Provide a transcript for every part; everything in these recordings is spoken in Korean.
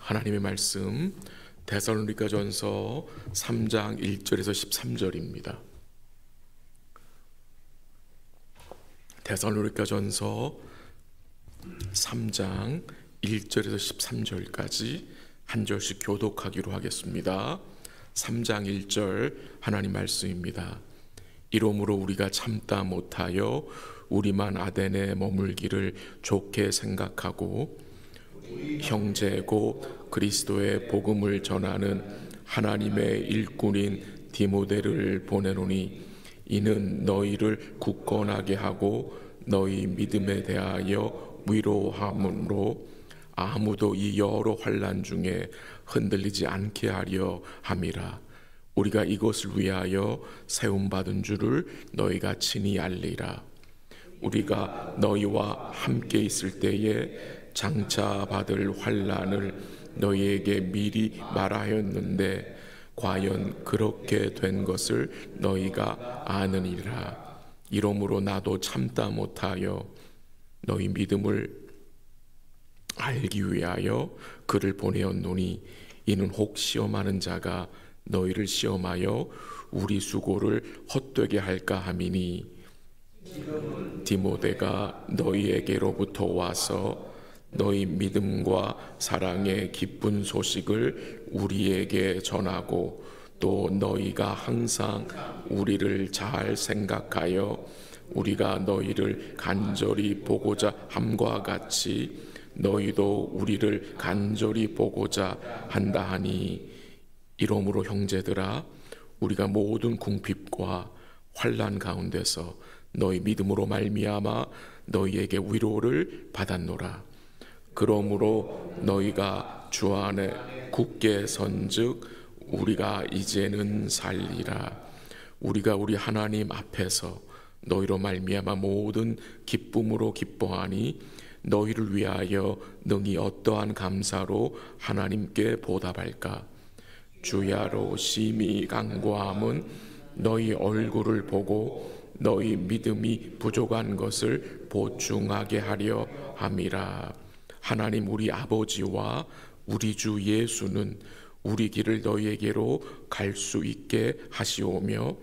하나님의 말씀 데살로니가전서 3장 1절에서 13절입니다. 데살로니가전서 3장 1절에서 13절까지 한 절씩 교독하기로 하겠습니다. 3장 1절 하나님 말씀입니다. 이러므로 우리가 참다 못하여 우리만 아덴에 머물기를 좋게 생각하고 형제고 그리스도의 복음을 전하는 하나님의 일꾼인 디모데를 보내노니 이는 너희를 굳건하게 하고 너희 믿음에 대하여 위로함으로 아무도 이 여러 환난 중에 흔들리지 않게 하려 함이라. 우리가 이것을 위하여 세움받은 줄을 너희가 친히 알리라. 우리가 너희와 함께 있을 때에 장차 받을 환난을 너희에게 미리 말하였는데 과연 그렇게 된 것을 너희가 아느니라. 이러므로 나도 참다 못하여 너희 믿음을 알기 위하여 그를 보내었노니 이는 혹 시험하는 자가 너희를 시험하여 우리 수고를 헛되게 할까 함이니 디모데가 너희에게로부터 와서 너희 믿음과 사랑의 기쁜 소식을 우리에게 전하고 또 너희가 항상 우리를 잘 생각하여 우리가 너희를 간절히 보고자 함과 같이 너희도 우리를 간절히 보고자 한다 하니 이러므로 형제들아 우리가 모든 궁핍과 환난 가운데서 너희 믿음으로 말미암아 너희에게 위로를 받았노라. 그러므로 너희가 주 안에 굳게 선즉 우리가 이제는 살리라. 우리가 우리 하나님 앞에서 너희로 말미암아 모든 기쁨으로 기뻐하니 너희를 위하여 능히 어떠한 감사로 하나님께 보답할까. 주야로 심히 간구함은 너희 얼굴을 보고 너희 믿음이 부족한 것을 보충하게 하려 함이라. 하나님 우리 아버지와 우리 주 예수는 우리 길을 너희에게로 갈 수 있게 하시오며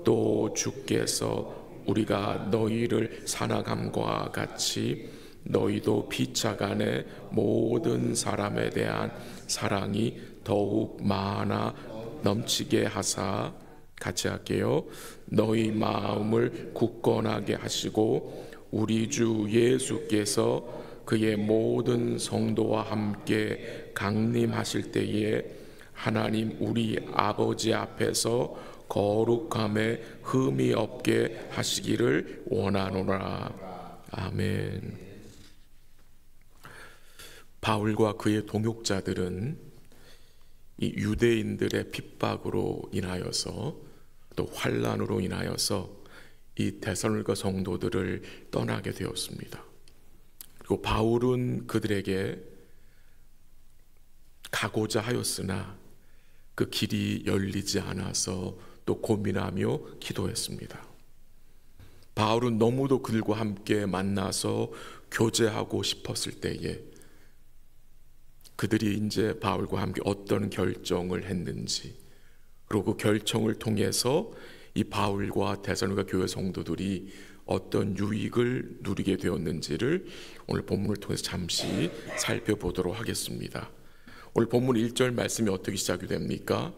또 주께서 우리가 너희를 사랑함과 같이 너희도 피차간에 모든 사람에 대한 사랑이 더욱 많아 넘치게 하사 같이 할게요. 너희 마음을 굳건하게 하시고 우리 주 예수께서 그의 모든 성도와 함께 강림하실 때에 하나님 우리 아버지 앞에서 거룩함에 흠이 없게 하시기를 원하노라. 아멘. 바울과 그의 동역자들은 이 유대인들의 핍박으로 인하여서 또 환난으로 인하여서 이 데살로니가 성도들을 떠나게 되었습니다. 그리고 바울은 그들에게 가고자 하였으나 그 길이 열리지 않아서 또 고민하며 기도했습니다. 바울은 너무도 그들과 함께 만나서 교제하고 싶었을 때에 그들이 이제 바울과 함께 어떤 결정을 했는지 그리고 그 결정을 통해서 이 바울과 데살로니가 교회 성도들이 어떤 유익을 누리게 되었는지를 오늘 본문을 통해서 잠시 살펴보도록 하겠습니다. 오늘 본문 1절 말씀이 어떻게 시작이 됩니까?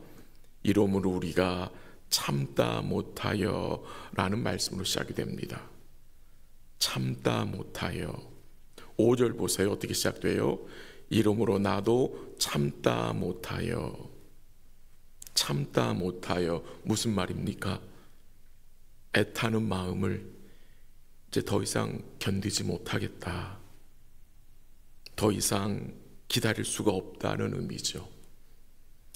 이러므로 우리가 참다 못하여 라는 말씀으로 시작이 됩니다. 참다 못하여. 5절 보세요. 어떻게 시작돼요? 이러므로 나도 참다 못하여. 참다 못하여 무슨 말입니까? 애타는 마음을 이제 더 이상 견디지 못하겠다. 더 이상 기다릴 수가 없다는 의미죠.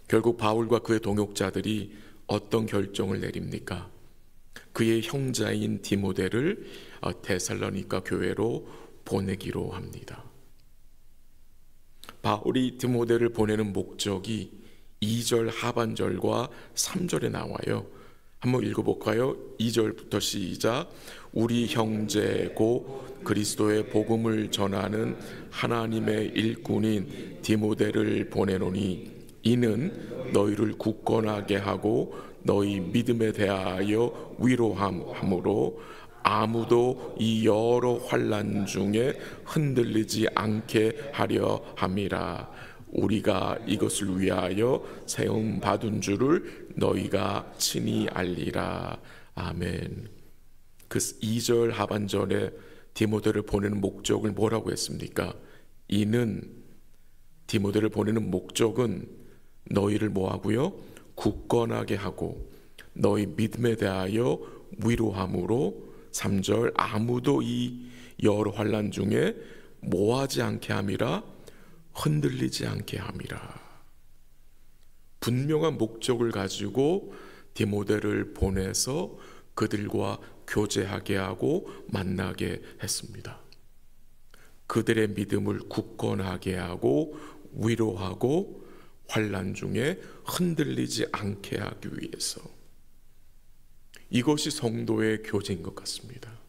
결국 바울과 그의 동역자들이 어떤 결정을 내립니까? 그의 형제인 디모데를 데살로니가 교회로 보내기로 합니다. 바울이 디모데를 보내는 목적이 2절 하반절과 3절에 나와요. 한번 읽어볼까요? 2절부터 시작. 우리 형제고 그리스도의 복음을 전하는 하나님의 일꾼인 디모데를 보내노니 이는 너희를 굳건하게 하고 너희 믿음에 대하여 위로함으로 아무도 이 여러 환난 중에 흔들리지 않게 하려 함이라. 우리가 이것을 위하여 세움 받은 줄을 너희가 친히 알리라. 아멘. 그 2절 하반절에 디모데를 보내는 목적을 뭐라고 했습니까? 이는, 디모데를 보내는 목적은 너희를 뭐하고요? 굳건하게 하고 너희 믿음에 대하여 위로함으로 3절 아무도 이 여러 환난 중에 뭐하지 않게 함이라, 흔들리지 않게 함이라. 분명한 목적을 가지고 디모데를 보내서 그들과 교제하게 하고 만나게 했습니다. 그들의 믿음을 굳건하게 하고 위로하고 환난 중에 흔들리지 않게 하기 위해서. 이것이 성도의 교제인 것 같습니다.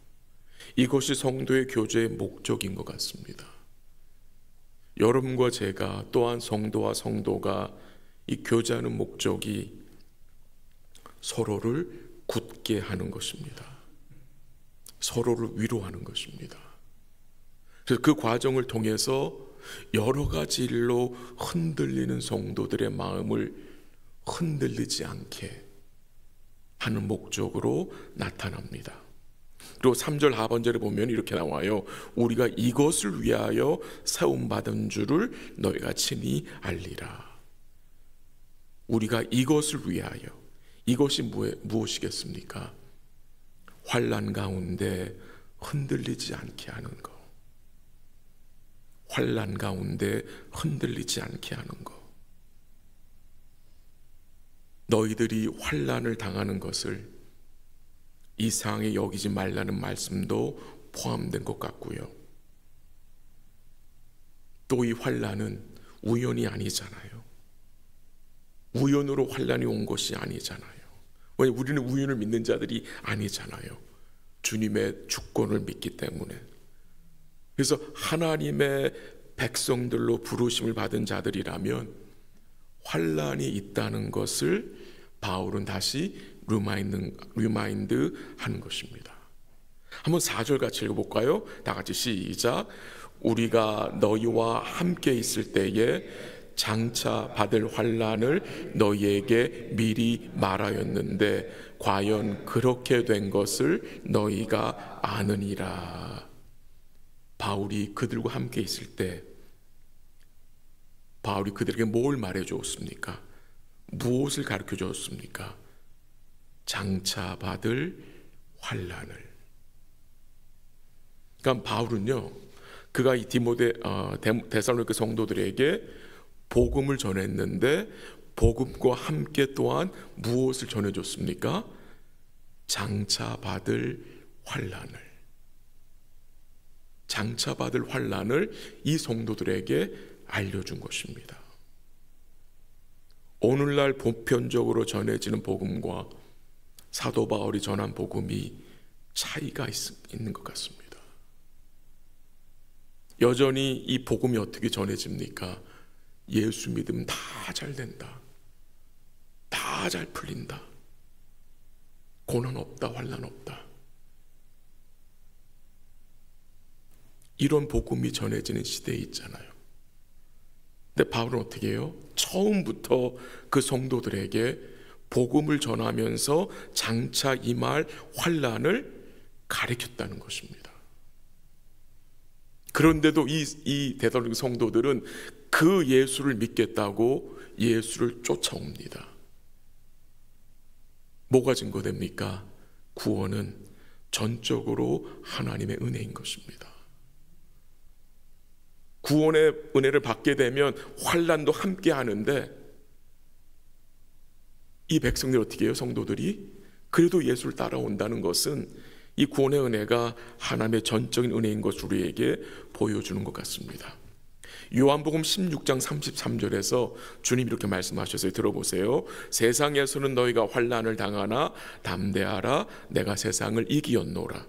이것이 성도의 교제의 목적인 것 같습니다. 여러분과 제가 또한 성도와 성도가 이 교제하는 목적이 서로를 굳게 하는 것입니다. 서로를 위로하는 것입니다. 그래서 그 과정을 통해서 여러 가지 일로 흔들리는 성도들의 마음을 흔들리지 않게 하는 목적으로 나타납니다. 그리고 3절 하반절에 보면 이렇게 나와요. 우리가 이것을 위하여 세움받은 줄을 너희가 친히 알리라. 우리가 이것을 위하여, 이것이 무엇이겠습니까? 환난 가운데 흔들리지 않게 하는 것, 환난 가운데 흔들리지 않게 하는 것. 너희들이 환난을 당하는 것을 이상하게 여기지 말라는 말씀도 포함된 것 같고요. 또 이 환난은 우연이 아니잖아요. 우연으로 환난이 온 것이 아니잖아요. 왜? 우리는 우연을 믿는 자들이 아니잖아요. 주님의 주권을 믿기 때문에. 그래서 하나님의 백성들로 부르심을 받은 자들이라면 환난이 있다는 것을 바울은 다시 리마인드 하는 것입니다. 한번 4절 같이 읽어볼까요? 다 같이 시작. 우리가 너희와 함께 있을 때에 장차 받을 환난을 너희에게 미리 말하였는데 과연 그렇게 된 것을 너희가 아느니라. 바울이 그들과 함께 있을 때 바울이 그들에게 뭘 말해 주었습니까? 무엇을 가르쳐 주었습니까? 장차 받을 환난을. 그러니까 바울은요, 그가 이 데살로니가 성도들에게 복음을 전했는데 복음과 함께 또한 무엇을 전해줬습니까? 장차 받을 환난을. 장차 받을 환난을 이 성도들에게 알려준 것입니다. 오늘날 보편적으로 전해지는 복음과 사도 바울이 전한 복음이 차이가 있는 것 같습니다. 여전히 이 복음이 어떻게 전해집니까? 예수 믿으면 다 잘 된다, 다 잘 풀린다, 고난 없다, 환난 없다, 이런 복음이 전해지는 시대에 있잖아요. 근데 바울은 어떻게 해요? 처음부터 그 성도들에게 복음을 전하면서 장차 임할 환난을 가르쳤다는 것입니다. 그런데도 이 데살로니가 성도들은 그 예수를 믿겠다고 예수를 쫓아옵니다. 뭐가 증거됩니까? 구원은 전적으로 하나님의 은혜인 것입니다. 구원의 은혜를 받게 되면 환난도 함께 하는데 이 백성들이 어떻게 해요? 성도들이 그래도 예수를 따라온다는 것은 이 구원의 은혜가 하나님의 전적인 은혜인 것을 우리에게 보여주는 것 같습니다. 요한복음 16장 33절에서 주님 이렇게 말씀하셨어요. 들어보세요. 세상에서는 너희가 환난을 당하나 담대하라, 내가 세상을 이기었노라.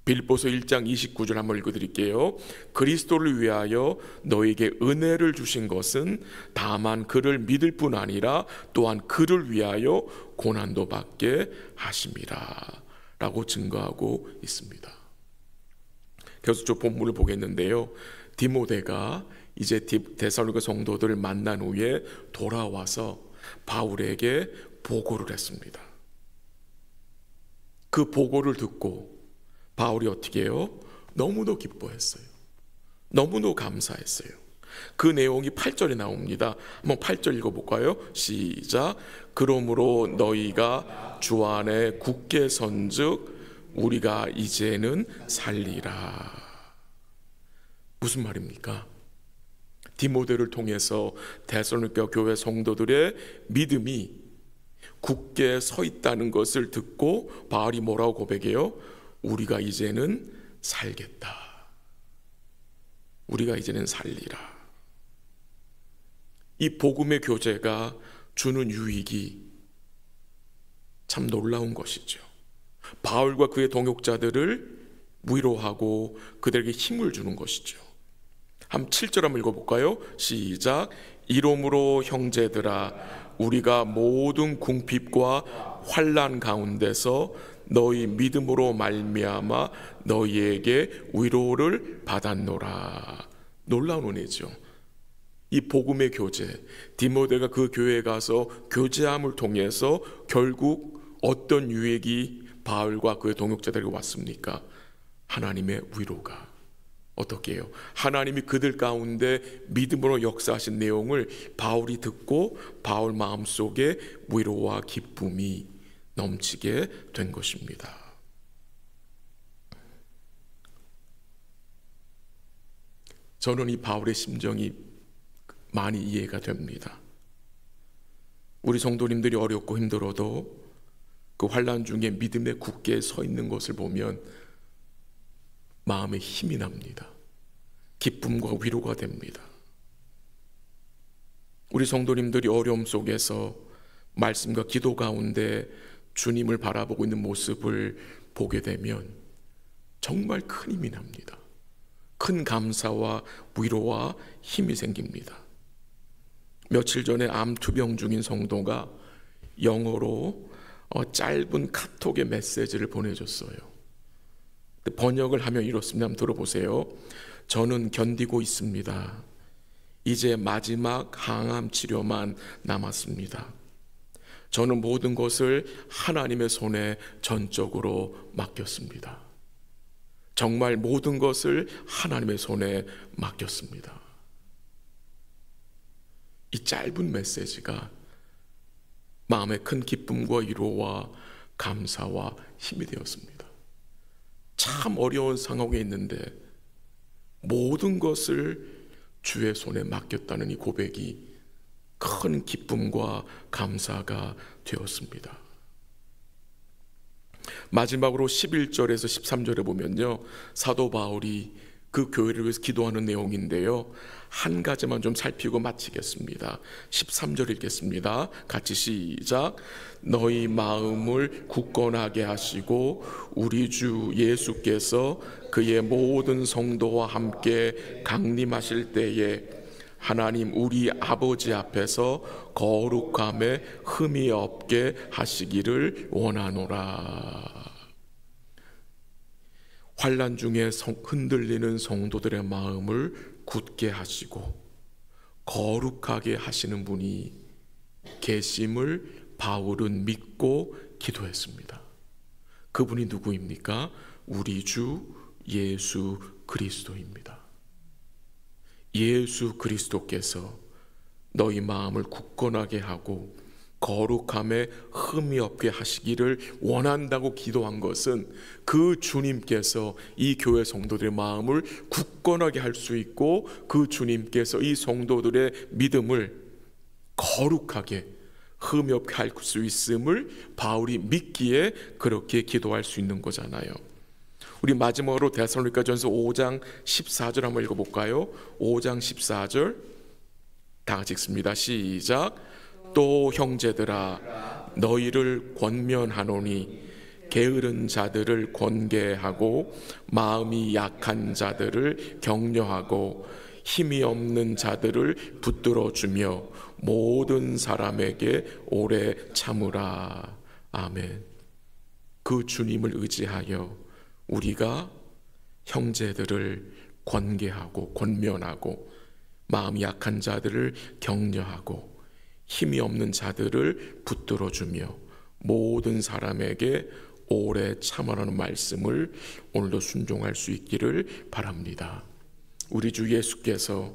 빌보서 1장 29절 한번 읽어드릴게요. 그리스도를 위하여 너에게 은혜를 주신 것은 다만 그를 믿을 뿐 아니라 또한 그를 위하여 고난도 받게 하심이라 라고 증거하고 있습니다. 그래서 저 본문을 보겠는데요, 디모데가 이제 데살로니가 성도들을 만난 후에 돌아와서 바울에게 보고를 했습니다. 그 보고를 듣고 바울이 어떻게 해요? 너무도 기뻐했어요. 너무도 감사했어요. 그 내용이 8절에 나옵니다. 한번 8절 읽어볼까요? 시작. 그러므로 너희가 주 안에 굳게 선즉 우리가 이제는 살리라. 무슨 말입니까? 디모데를 통해서 데살로니가 교회 성도들의 믿음이 굳게 서 있다는 것을 듣고 바울이 뭐라고 고백해요? 우리가 이제는 살겠다. 우리가 이제는 살리라. 이 복음의 교제가 주는 유익이 참 놀라운 것이죠. 바울과 그의 동역자들을 위로하고 그들에게 힘을 주는 것이죠. 한 7절 한번 읽어볼까요? 시작. 이러므로 형제들아, 우리가 모든 궁핍과 환난 가운데서 너희 믿음으로 말미암아 너희에게 위로를 받았노라. 놀라운 은혜죠. 이 복음의 교제, 디모데가 그 교회에 가서 교제함을 통해서 결국 어떤 유익이 바울과 그의 동역자들에게 왔습니까? 하나님의 위로가. 어떻게 해요? 하나님이 그들 가운데 믿음으로 역사하신 내용을 바울이 듣고 바울 마음속에 위로와 기쁨이 넘치게 된 것입니다. 저는 이 바울의 심정이 많이 이해가 됩니다. 우리 성도님들이 어렵고 힘들어도 그 환난 중에 믿음에 굳게 서 있는 것을 보면 마음에 힘이 납니다. 기쁨과 위로가 됩니다. 우리 성도님들이 어려움 속에서 말씀과 기도 가운데 주님을 바라보고 있는 모습을 보게 되면 정말 큰 힘이 납니다. 큰 감사와 위로와 힘이 생깁니다. 며칠 전에 암투병 중인 성도가 영어로 짧은 카톡의 메시지를 보내줬어요. 번역을 하면 이렇습니다. 한번 들어보세요. 저는 견디고 있습니다. 이제 마지막 항암 치료만 남았습니다. 저는 모든 것을 하나님의 손에 전적으로 맡겼습니다. 정말 모든 것을 하나님의 손에 맡겼습니다. 이 짧은 메시지가 마음의 큰 기쁨과 위로와 감사와 힘이 되었습니다. 참 어려운 상황에 있는데 모든 것을 주의 손에 맡겼다는 이 고백이 큰 기쁨과 감사가 되었습니다. 마지막으로 11절에서 13절에 보면요, 사도 바울이 그 교회를 위해서 기도하는 내용인데요, 한 가지만 좀 살피고 마치겠습니다. 13절 읽겠습니다. 같이 시작. 너희 마음을 굳건하게 하시고 우리 주 예수께서 그의 모든 성도와 함께 강림하실 때에 하나님 우리 아버지 앞에서 거룩함에 흠이 없게 하시기를 원하노라. 환난 중에 흔들리는 성도들의 마음을 굳게 하시고 거룩하게 하시는 분이 계심을 바울은 믿고 기도했습니다. 그분이 누구입니까? 우리 주 예수 그리스도입니다. 예수 그리스도께서 너희 마음을 굳건하게 하고 거룩함에 흠이 없게 하시기를 원한다고 기도한 것은 그 주님께서 이 교회 성도들의 마음을 굳건하게 할 수 있고 그 주님께서 이 성도들의 믿음을 거룩하게 흠이 없게 할 수 있음을 바울이 믿기에 그렇게 기도할 수 있는 거잖아요. 우리 마지막으로 데살로니가전서 5장 14절 한번 읽어볼까요? 5장 14절 다 같이 읽습니다. 시작. 또 형제들아 너희를 권면하노니 게으른 자들을 권계하고 마음이 약한 자들을 격려하고 힘이 없는 자들을 붙들어 주며 모든 사람에게 오래 참으라. 아멘. 그 주님을 의지하여 우리가 형제들을 권계하고 권면하고 마음이 약한 자들을 격려하고 힘이 없는 자들을 붙들어 주며 모든 사람에게 오래 참으라는 말씀을 오늘도 순종할 수 있기를 바랍니다. 우리 주 예수께서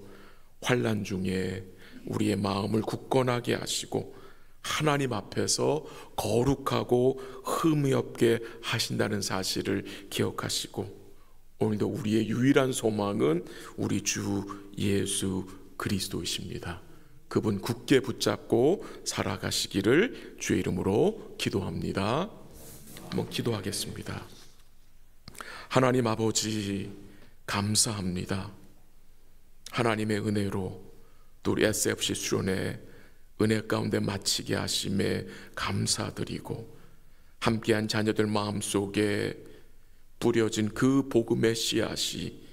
환난 중에 우리의 마음을 굳건하게 하시고 하나님 앞에서 거룩하고 흠이 없게 하신다는 사실을 기억하시고 오늘도 우리의 유일한 소망은 우리 주 예수 그리스도이십니다. 그분 굳게 붙잡고 살아가시기를 주의 이름으로 기도합니다. 한번 기도하겠습니다. 하나님 아버지 감사합니다. 하나님의 은혜로 또 우리 SFC 수련회 은혜 가운데 마치게 하심에 감사드리고 함께한 자녀들 마음속에 뿌려진 그 복음의 씨앗이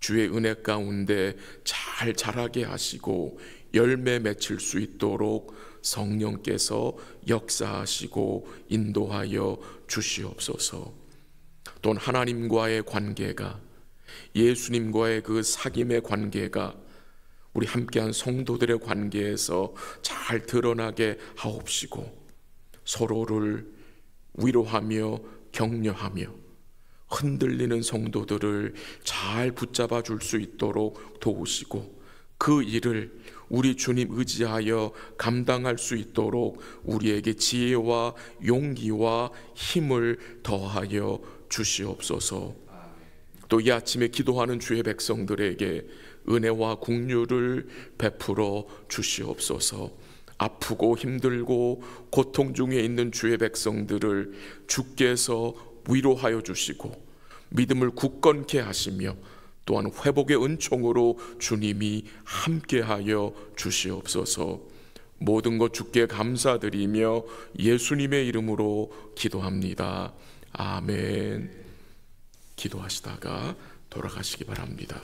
주의 은혜 가운데 잘 자라게 하시고 열매 맺힐 수 있도록 성령께서 역사하시고 인도하여 주시옵소서. 또한 하나님과의 관계가 예수님과의 그 사귐의 관계가 우리 함께한 성도들의 관계에서 잘 드러나게 하옵시고 서로를 위로하며 격려하며 흔들리는 성도들을 잘 붙잡아 줄 수 있도록 도우시고 그 일을 우리 주님 의지하여 감당할 수 있도록 우리에게 지혜와 용기와 힘을 더하여 주시옵소서. 또 이 아침에 기도하는 주의 백성들에게 은혜와 긍휼을 베풀어 주시옵소서. 아프고 힘들고 고통 중에 있는 주의 백성들을 주께서 위로하여 주시고 믿음을 굳건케 하시며 또한 회복의 은총으로 주님이 함께하여 주시옵소서. 모든 것 주께 감사드리며 예수님의 이름으로 기도합니다. 아멘. 기도하시다가 돌아가시기 바랍니다.